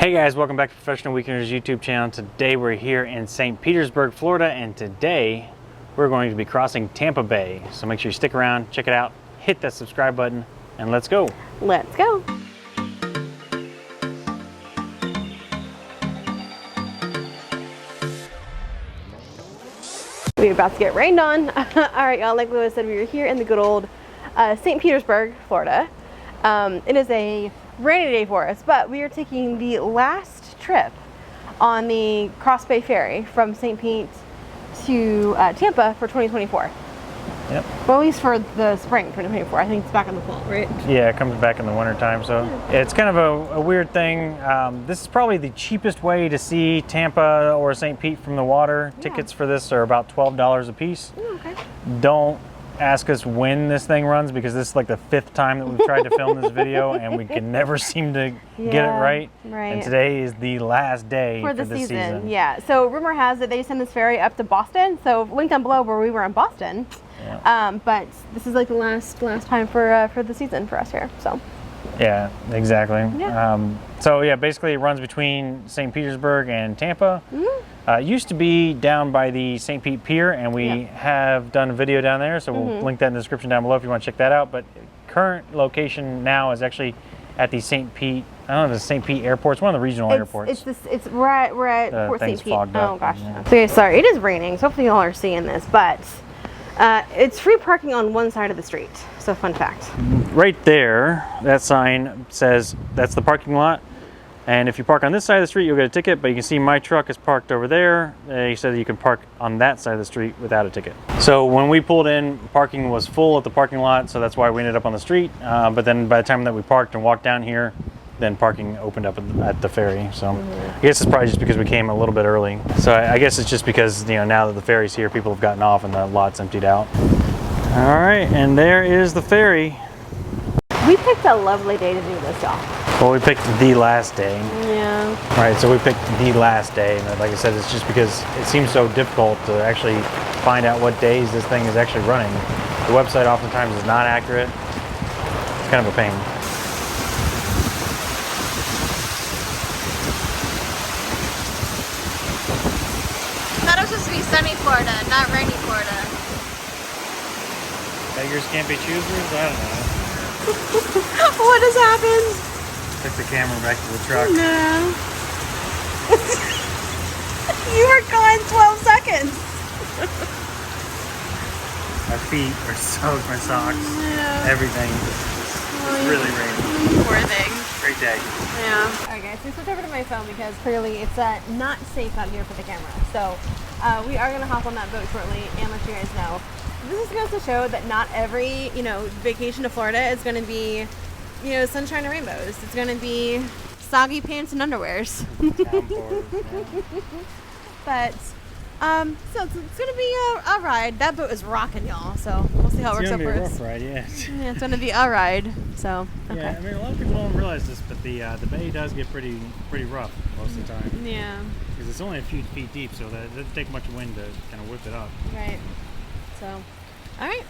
Hey guys, welcome back to Professional Weekenders YouTube channel. Today we're here in St. Petersburg, Florida, and today we're going to be crossing Tampa Bay. So make sure you stick around, check it out, hit that subscribe button, and let's go. Let's go. We're about to get rained on. All right, y'all, like Lewis said, we were here in the good old St. Petersburg, Florida. It is a rainy day for us, but we are taking the last trip on the Cross Bay Ferry from St. Pete to Tampa for 2024. Yep. Well, at least for the spring 2024. I think it's back in the fall, right? Yeah, it comes back in the winter time, so it's kind of a weird thing. This is probably the cheapest way to see Tampa or St. Pete from the water. Yeah. Tickets for this are about $12 a piece. Okay. Don't ask us when this thing runs, because this is like the 5th time that we've tried to film this video and we can never seem to get it right. And today is the last day for the season. Yeah, so rumor has it they send this ferry up to Boston, so link down below where we were in Boston. Yeah. But this is like the last time for the season for us here, so. Yeah, exactly. Yeah. So yeah, basically it runs between St. Petersburg and Tampa. Mm-hmm. It used to be down by the St. Pete Pier, and we have done a video down there, so we'll link that in the description down below if you want to check that out. But current location now is actually at the St. Pete, I don't know, the St. Pete Airport. It's one of the regional airports. We're at Port St. Pete. Oh gosh. Yeah. Okay, sorry, it is raining, so hopefully y'all are seeing this, but it's free parking on one side of the street. So fun fact. Right there, that sign says that's the parking lot. And if you park on this side of the street, you'll get a ticket, but you can see my truck is parked over there. He said that you can park on that side of the street without a ticket. So when we pulled in, parking was full at the parking lot, so that's why we ended up on the street. But then by the time that we parked and walked down here, then parking opened up at the ferry. So I guess it's probably just because we came a little bit early. So I guess it's just because, you know, now that the ferry's here, people have gotten off and the lot's emptied out. All right, and there is the ferry. We picked a lovely day to do this, y'all. Well, we picked the last day. Yeah. All right, so we picked the last day. And like I said, it's just because it seems so difficult to actually find out what days this thing is actually running. The website oftentimes is not accurate. It's kind of a pain. I thought it was supposed to be sunny Florida, not rainy Florida. Beggars can't be choosers? I don't know. What has happened? Took the camera back to the truck. No. You were gone 12 seconds. My feet are soaked, my socks, everything. It's really raining. Poor thing. Great day. Yeah. Alright guys, we switched over to my phone because clearly it's not safe out here for the camera. So we are going to hop on that boat shortly and let you guys know. This is going to show that not every, vacation to Florida is going to be, sunshine and rainbows. It's going to be soggy pants and underwears. But, so it's going to be a ride. That boat is rocking, y'all. So we'll see how it works out for us. It's going to be a rough ride, yeah. Yeah, it's going to be a ride. So, okay. Yeah, I mean, a lot of people don't realize this, but the bay does get pretty rough most of the time. Yeah. Because it's only a few feet deep, so that doesn't take much wind to kind of whip it up. Right. So, all right.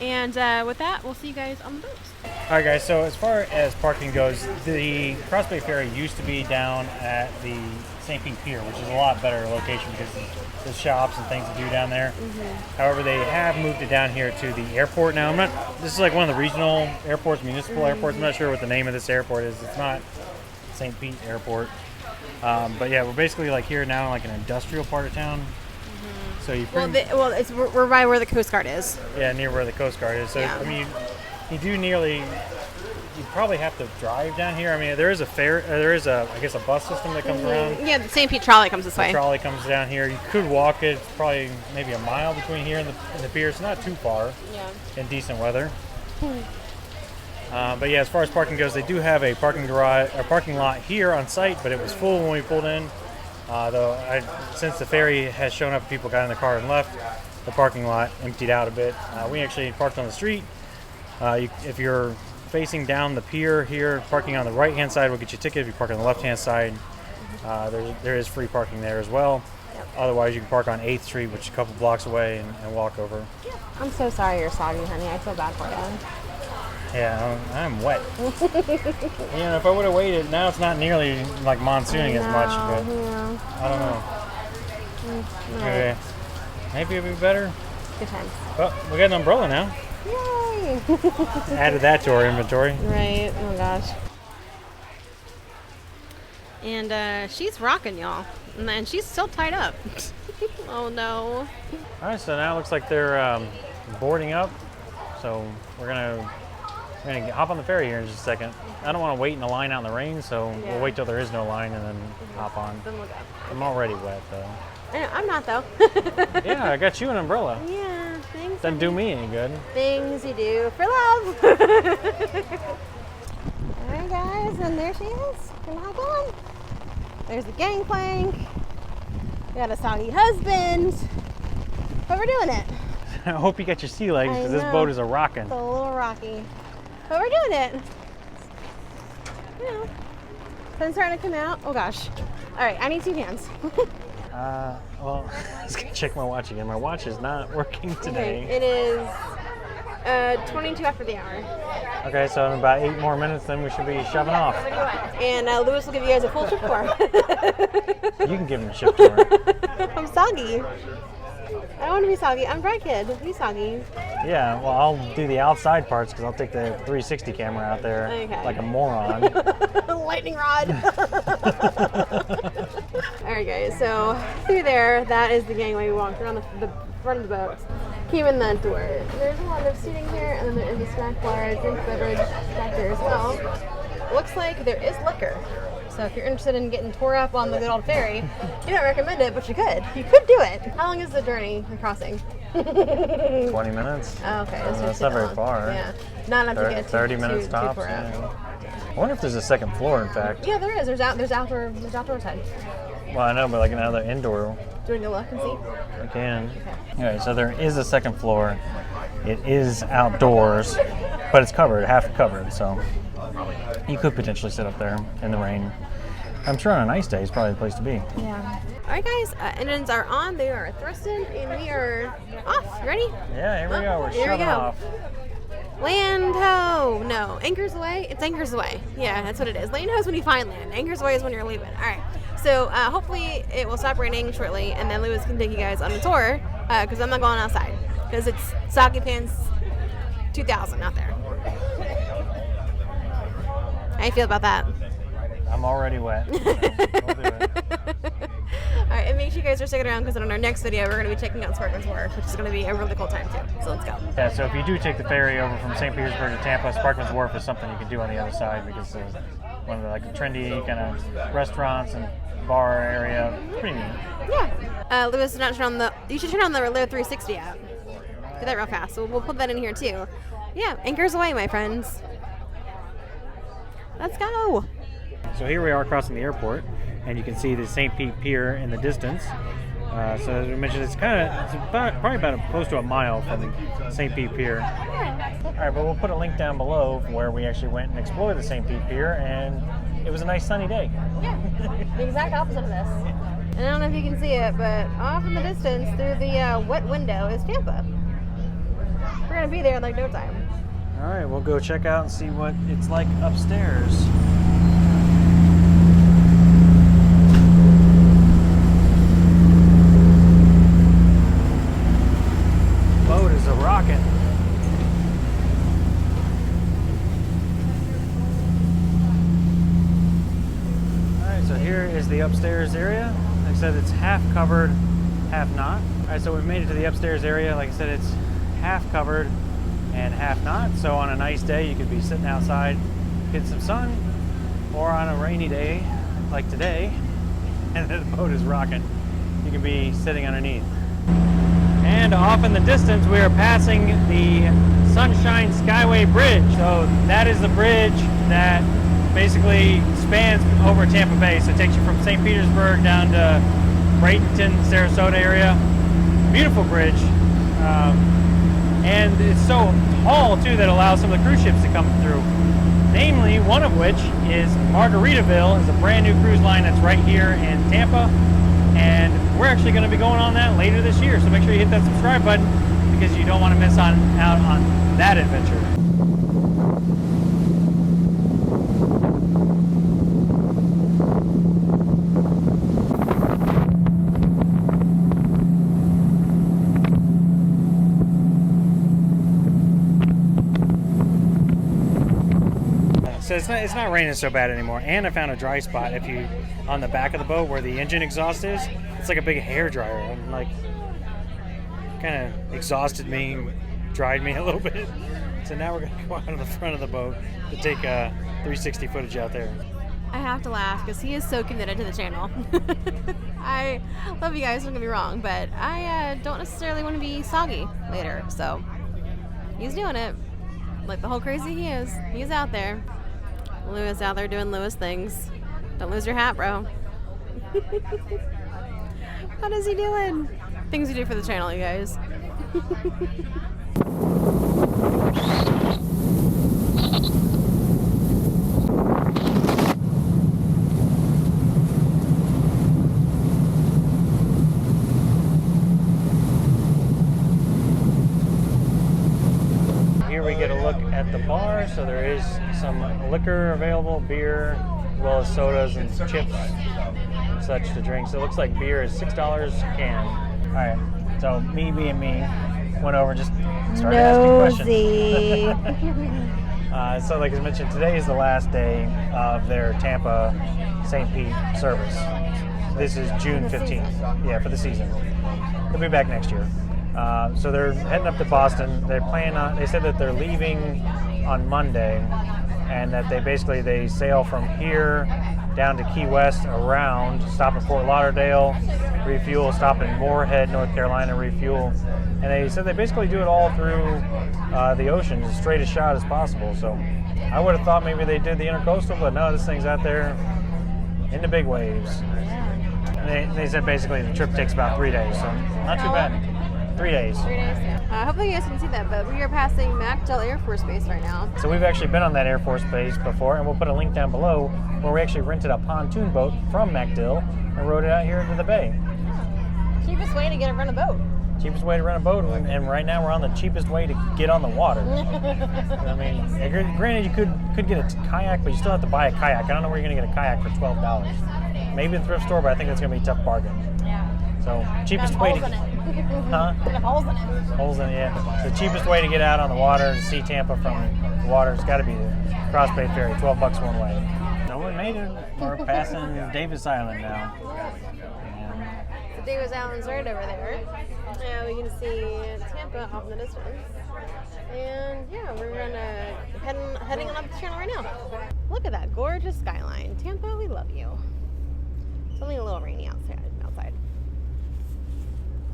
And with that, we'll see you guys on the boat. All right, guys. So as far as parking goes, the Cross Bay Ferry used to be down at the St. Pete Pier, which is a lot better location because there's shops and things to do down there. However, they have moved it down here to the airport now. This is like one of the regional airports, municipal airports. I'm not sure what the name of this airport is. It's not St. Pete Airport. But yeah, we're basically like here now in like an industrial part of town. So you we're right where the Coast Guard is. Yeah, near where the Coast Guard is. So yeah. I mean, you probably have to drive down here. I mean, there is a I guess a bus system that comes around. Yeah, the St. Pete trolley comes this way. The trolley comes down here. You could walk it. It's probably maybe a mile between here and the pier. It's not too far. Yeah. In decent weather. But yeah, as far as parking goes, they do have a parking lot here on site, but it was full when we pulled in. Since the ferry has shown up, people got in the car and left. The parking lot emptied out a bit. We actually parked on the street. If you're facing down the pier here, parking on the right-hand side will get you a ticket. If you park on the left-hand side, there is free parking there as well. Yep. Otherwise, you can park on 8th Street, which is a couple blocks away, and walk over. Yeah. I'm so sorry you're soggy, honey. I feel bad for you. Yeah, I'm wet. If I would have waited, now it's not nearly like monsooning as much, but I don't know. No. Okay. Maybe it'll be better. Good times. Oh, we got an umbrella now. Yay! Added that to our inventory. Right. Oh gosh. And she's rocking, y'all. And she's still tied up. Oh no. All right, so now it looks like they're boarding up. So we're gonna hop on the ferry here in just a second. I don't want to wait in a line out in the rain, so we'll wait till there is no line and then hop on. Then we'll go. I'm already wet though. I know, I'm not though. Yeah, I got you an umbrella. Yeah, thanks. Doesn't do me any good. Things you do for love. Alright guys, and there she is. Come on, go on. There's the gangplank. We got a soggy husband. But we're doing it. I hope you got your sea legs because this boat is a rocking. It's a little rocky. But we're doing it. Sun's starting to come out. Oh gosh. Alright, I need 2 hands. Well, I was gonna check my watch again. My watch is not working today. Okay, it is 22 after the hour. Okay, so in about 8 more minutes, then we should be shoving off. And Lewis will give you guys a full trip tour. You can give him a ship tour. I'm soggy. I don't want to be soggy. I'm dry kid. Be soggy. Yeah, well, I'll do the outside parts because I'll take the 360 camera out there like a moron. Lightning rod. Alright guys, so through there, that is the gangway. We walked around the front of the boat. Came in that door. There's a lot of seating here, and then there is a snack bar, drink beverage back there as well. Looks like there is liquor. So if you're interested in getting tore up on the good old ferry, you don't recommend it, but you could. You could do it. How long is the journey, the crossing? 20 minutes. Oh, okay. That's not very far. Yeah. Not enough to get 30 minutes tops. Yeah. I wonder if there's a second floor, in fact. Yeah, there is. There's outdoor side. Well, I know, but like another indoor. Do you want to go look and see? I can. Okay. All right, so there is a second floor. It is outdoors, but it's covered, half covered, so you could potentially sit up there in the rain. I'm sure on a nice day, it's probably the place to be. Yeah. All right, guys, engines are on. They are thrusting, and we are off. You ready? Yeah, here we go. We're shoving off. Land ho! No, anchors away. It's anchors away. Yeah, that's what it is. Land ho is when you find land. Anchors away is when you're leaving. All right. So hopefully it will stop raining shortly, and then Lewis can take you guys on the tour because I'm not going outside because it's Soggy Pants 2000 out there. How you feel about that? I'm already wet. So we'll do it. All right, and make sure you guys are sticking around because in our next video we're going to be checking out Sparkman's Wharf, which is going to be a really cool time too. So let's go. Yeah, so if you do take the ferry over from St. Petersburg to Tampa, Sparkman's Wharf is something you can do on the other side because it's one of the like trendy kind of restaurants and bar area. Pretty neat. Yeah. Lewis did not turn on the. You should turn on the Reload 360 app. Do that real fast. So we'll put that in here too. Yeah, anchors away, my friends. Let's go. So here we are crossing the airport, and you can see the St. Pete Pier in the distance. So as we mentioned, it's probably about close to a mile from St. Pete Pier. All right, but we'll put a link down below where we actually went and explored the St. Pete Pier, and it was a nice sunny day. Yeah, the exact opposite of this. And I don't know if you can see it, but off in the distance through the wet window is Tampa. We're gonna be there in like no time. All right, we'll go check out and see what it's like upstairs. Boat is a rockin'. All right, so here is the upstairs area. Like I said, it's half covered, half not. All right, so we made it to the upstairs area. Like I said, it's half covered and half not. So on a nice day, you could be sitting outside, getting some sun, or on a rainy day like today, and the boat is rocking, you can be sitting underneath. And off in the distance, we are passing the Sunshine Skyway Bridge. So that is the bridge that basically spans over Tampa Bay. So it takes you from St. Petersburg down to Bradenton, Sarasota area. Beautiful bridge. And it's so tall too that allows some of the cruise ships to come through. Namely, one of which is Margaritaville, is a brand new cruise line that's right here in Tampa. And we're actually going to be going on that later this year. So make sure you hit that subscribe button because you don't want to miss out on that adventure. it's not raining so bad anymore. And I found a dry spot if you on the back of the boat where the engine exhaust is. It's like a big hair dryer. And like kind of exhausted me, dried me a little bit. So now we're gonna go out on the front of the boat to take 360 footage out there. I have to laugh because he is so committed to the channel. I love you guys, don't get me wrong, but I don't necessarily want to be soggy later. So he's doing it. Like the whole crazy he is. He's out there. Lewis out there doing Lewis things. Don't lose your hat, bro. What is he doing? Things you do for the channel, you guys. Here we get a look at the bar. So there is some liquor available, beer, as well as sodas and chips and such to drink. So it looks like beer is $6 a can. All right, so me being me, went over and just started asking questions. So like I mentioned, today is the last day of their Tampa St. Pete service. This is June 15th. Yeah, for the season. They'll be back next year. So they're heading up to Boston. They said that they're leaving on Monday, and that they sail from here down to Key West, around, stop in Fort Lauderdale, refuel, stop in Moorhead, North Carolina, refuel. And they said they basically do it all through the ocean, as straight a shot as possible. So I would have thought maybe they did the intercoastal, but no, this thing's out there in the big waves. And they said basically the trip takes about 3 days, so not too bad. 3 days. 3 days, yeah. Hopefully you guys can see that, but we are passing MacDill Air Force Base right now. So we've actually been on that Air Force Base before, and we'll put a link down below where we actually rented a pontoon boat from MacDill and rode it out here into the bay. Cheapest way to run a boat. Cheapest way to run a boat, and right now we're on the cheapest way to get on the water. I mean, granted you could get a kayak, but you still have to buy a kayak. I don't know where you're going to get a kayak for $12. Maybe the thrift store, but I think that's going to be a tough bargain. Yeah. So cheapest way to Huh? Holes in it. Holes in it, yeah. The cheapest way to get out on the water to see Tampa from the water has got to be the Cross Bay Ferry, $12 one way. So we made it. We're passing Davis Island now. So Davis Island's right over there. Yeah, we can see Tampa off in the distance. And yeah, we're heading on up the channel right now. Look at that gorgeous skyline. Tampa, we love you. It's only a little rainy outside.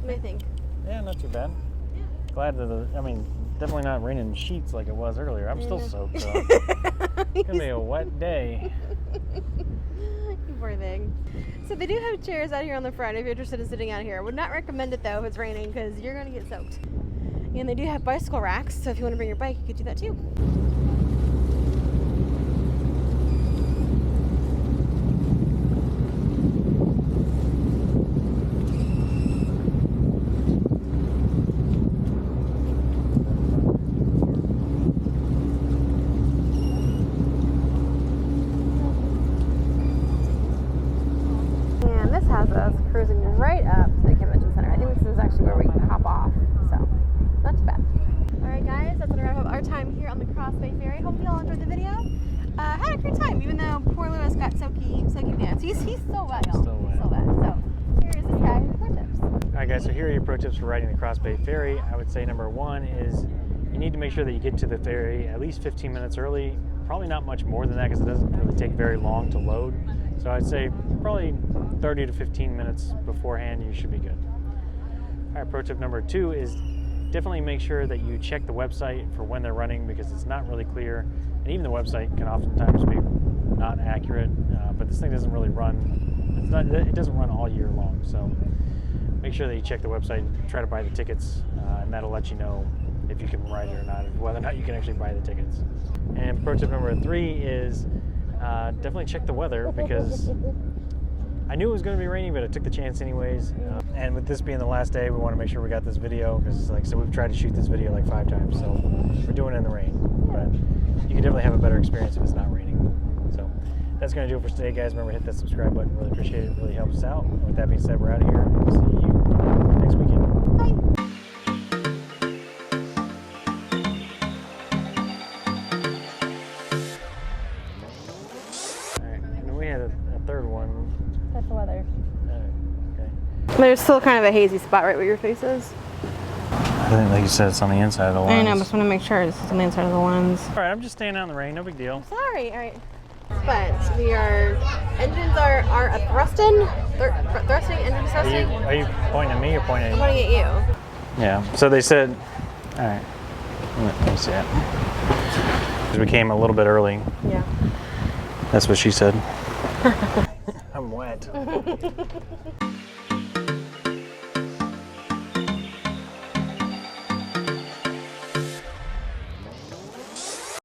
What do you think? Yeah, not too bad. Yeah. Glad that definitely not raining sheets like it was earlier. I'm still soaked, so it's gonna be a wet day. You poor thing. So they do have chairs out here on the front if you're interested in sitting out here. I would not recommend it though if it's raining because you're gonna get soaked. And they do have bicycle racks, so if you want to bring your bike, you could do that too. Has us cruising right up to the convention center. I think this is actually where we can hop off, so not too bad. Alright guys, that's gonna wrap up our time here on the Cross Bay Ferry. Hope you all enjoyed the video. Had a great time, even though poor Lewis got soaky pants. He's so wet, y'all. Still wet. So wet. So here is this guy with pro tips. Alright guys, so here are your pro tips for riding the Cross Bay Ferry. I would say number one is you need to make sure that you get to the ferry at least 15 minutes early. Probably not much more than that because it doesn't really take very long to load. So I'd say probably 30 to 15 minutes beforehand, you should be good. All right, pro tip number two is definitely make sure that you check the website for when they're running because it's not really clear. And even the website can oftentimes be not accurate, but this thing doesn't really run, it doesn't run all year long. So make sure that you check the website and try to buy the tickets, and that'll let you know if you can ride it or not, whether or not you can actually buy the tickets. And pro tip number three is definitely check the weather because I knew it was going to be rainy, but I took the chance anyways. And with this being the last day, we want to make sure we got this video because, like I said, we've tried to shoot this video like 5 times, so we're doing it in the rain. But you can definitely have a better experience if it's not raining. So that's going to do it for today, guys. Remember, hit that subscribe button. Really appreciate it. It really helps us out. And with that being said, we're out of here. We'll see you next weekend. Bye. had a third one. That's the weather. Okay. There's still kind of a hazy spot right where your face is. I think, like you said, it's on the inside of the lens. I know, I just want to make sure it's on the inside of the lens. All right, I'm just staying out in the rain. No big deal. Sorry, all right. But engines are thrusting, engine thrusting. Are you pointing at me or pointing I'm at pointing at you. Yeah, so they said, all right, let me see it. 'Cause we came a little bit early. Yeah. That's what she said. I'm wet.